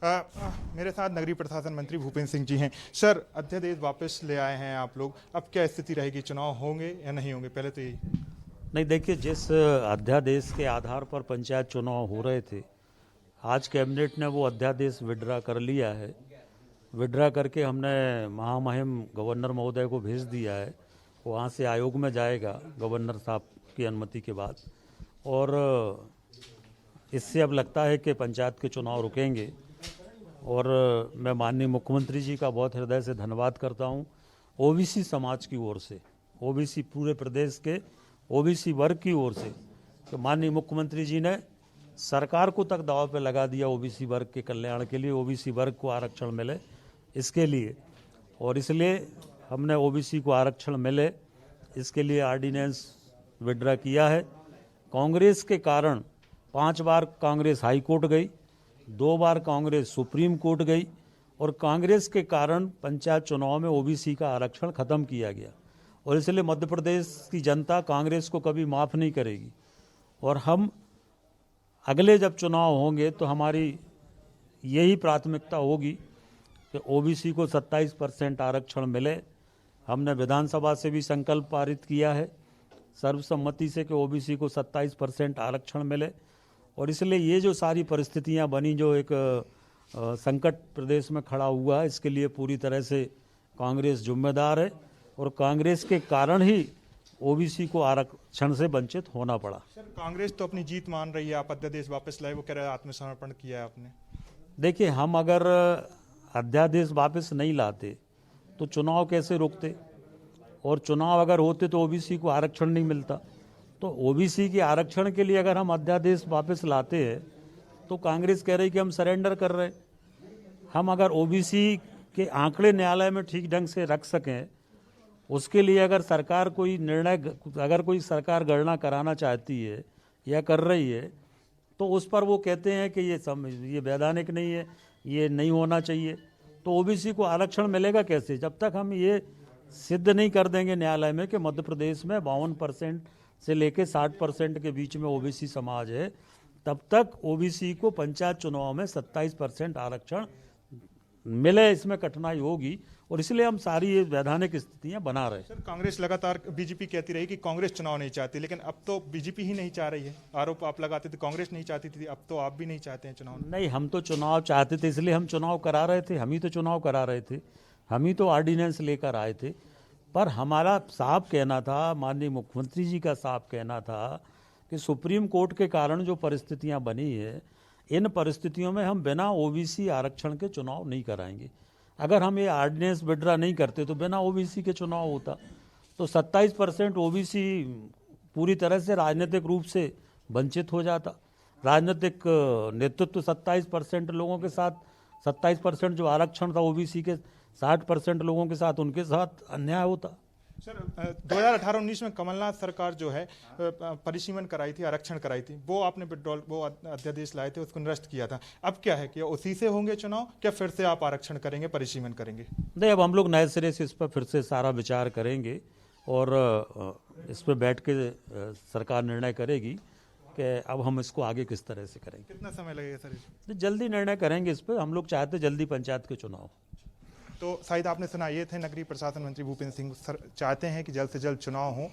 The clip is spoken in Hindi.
मेरे साथ नगरीय प्रशासन मंत्री भूपेंद्र सिंह जी हैं। सर, अध्यादेश वापस ले आए हैं आप लोग, अब क्या स्थिति रहेगी? चुनाव होंगे या नहीं होंगे? पहले तो यही। नहीं, देखिए, जिस अध्यादेश के आधार पर पंचायत चुनाव हो रहे थे, आज कैबिनेट ने वो अध्यादेश विड्रा कर लिया है। विड्रा करके हमने महामहिम गवर्नर महोदय को भेज दिया है। वहाँ से आयोग में जाएगा गवर्नर साहब की अनुमति के बाद, और इससे अब लगता है कि पंचायत के चुनाव रुकेंगे। और मैं माननीय मुख्यमंत्री जी का बहुत हृदय से धन्यवाद करता हूँ। ओबीसी समाज की ओर से, ओबीसी पूरे प्रदेश के ओबीसी वर्ग की ओर से, तो माननीय मुख्यमंत्री जी ने सरकार को तक दांव पे लगा दिया ओबीसी वर्ग के कल्याण के लिए, ओबीसी वर्ग को आरक्षण मिले इसके लिए। और इसलिए हमने ओबीसी को आरक्षण मिले इसके लिए ऑर्डिनेंस विड्रा किया है। कांग्रेस के कारण 5 बार कांग्रेस हाई कोर्ट गई, 2 बार कांग्रेस सुप्रीम कोर्ट गई, और कांग्रेस के कारण पंचायत चुनाव में ओबीसी का आरक्षण खत्म किया गया। और इसलिए मध्य प्रदेश की जनता कांग्रेस को कभी माफ़ नहीं करेगी। और हम अगले जब चुनाव होंगे तो हमारी यही प्राथमिकता होगी कि ओबीसी को 27% आरक्षण मिले। हमने विधानसभा से भी संकल्प पारित किया है सर्वसम्मति से कि ओबीसी को 27% आरक्षण मिले। और इसलिए ये जो सारी परिस्थितियां बनी, जो एक संकट प्रदेश में खड़ा हुआ है, इसके लिए पूरी तरह से कांग्रेस जिम्मेदार है। और कांग्रेस के कारण ही ओबीसी को आरक्षण से वंचित होना पड़ा। सर, कांग्रेस तो अपनी जीत मान रही है, आप अध्यादेश वापस लाए, वो कह रहे हैं आत्मसमर्पण किया है आपने। देखिए, हम अगर अध्यादेश वापस नहीं लाते तो चुनाव कैसे रोकते, और चुनाव अगर होते तो ओबीसी को आरक्षण नहीं मिलता। तो ओबीसी के आरक्षण के लिए अगर हम अध्यादेश वापस लाते हैं तो कांग्रेस कह रही कि हम सरेंडर कर रहे। हम अगर ओबीसी के आंकड़े न्यायालय में ठीक ढंग से रख सकें, उसके लिए अगर सरकार कोई निर्णय, अगर कोई सरकार गणना कराना चाहती है या कर रही है, तो उस पर वो कहते हैं कि ये वैधानिक नहीं है, ये नहीं होना चाहिए। तो ओबीसी को आरक्षण मिलेगा कैसे? जब तक हम ये सिद्ध नहीं कर देंगे न्यायालय में कि मध्य प्रदेश में 52% से लेकर 60% के बीच में ओबीसी समाज है, तब तक ओबीसी को पंचायत चुनाव में 27% आरक्षण मिले, इसमें कठिनाई होगी। और इसलिए हम सारी ये वैधानिक स्थितियां बना रहे हैं। सर, कांग्रेस लगातार, बीजेपी कहती रही कि कांग्रेस चुनाव नहीं चाहती, लेकिन अब तो बीजेपी ही नहीं चाह रही है। आरोप आप लगाते थे कांग्रेस नहीं चाहती थी, अब तो आप भी नहीं चाहते हैं चुनाव। नहीं, हम तो चुनाव चाहते थे, इसलिए हम चुनाव करा रहे थे। हम ही तो चुनाव करा रहे थे, हम ही तो ऑर्डिनेंस लेकर आए थे। पर हमारा साफ कहना था, माननीय मुख्यमंत्री जी का साफ कहना था कि सुप्रीम कोर्ट के कारण जो परिस्थितियां बनी है, इन परिस्थितियों में हम बिना ओबीसी आरक्षण के चुनाव नहीं कराएंगे। अगर हम ये ऑर्डिनेंस विड्रा नहीं करते तो बिना ओबीसी के चुनाव होता, तो 27% ओबीसी पूरी तरह से राजनीतिक रूप से वंचित हो जाता। राजनीतिक नेतृत्व 27% लोगों के साथ, 27% जो आरक्षण था ओबीसी के, 60% लोगों के साथ, उनके साथ अन्याय होता। सर, 2018-19 में कमलनाथ सरकार जो है परिसीमन कराई थी, आरक्षण कराई थी, वो आपने वो अध्यादेश लाए थे, उसको निरस्त किया था। अब क्या है कि उसी से होंगे चुनाव, क्या फिर से आप आरक्षण करेंगे, परिसीमन करेंगे? नहीं, अब हम लोग नए सिरे से इस पर फिर से सारा विचार करेंगे, और इस पर बैठ के सरकार निर्णय करेगी कि अब हम इसको आगे किस तरह से करेंगे। कितना समय लगेगा सर? जल्दी निर्णय करेंगे इस पर। हम लोग चाहते जल्दी पंचायत के चुनाव। तो शायद आपने सुना, ये थे नगरीय प्रशासन मंत्री भूपेंद्र सिंह। सर चाहते हैं कि जल्द से जल्द चुनाव हो।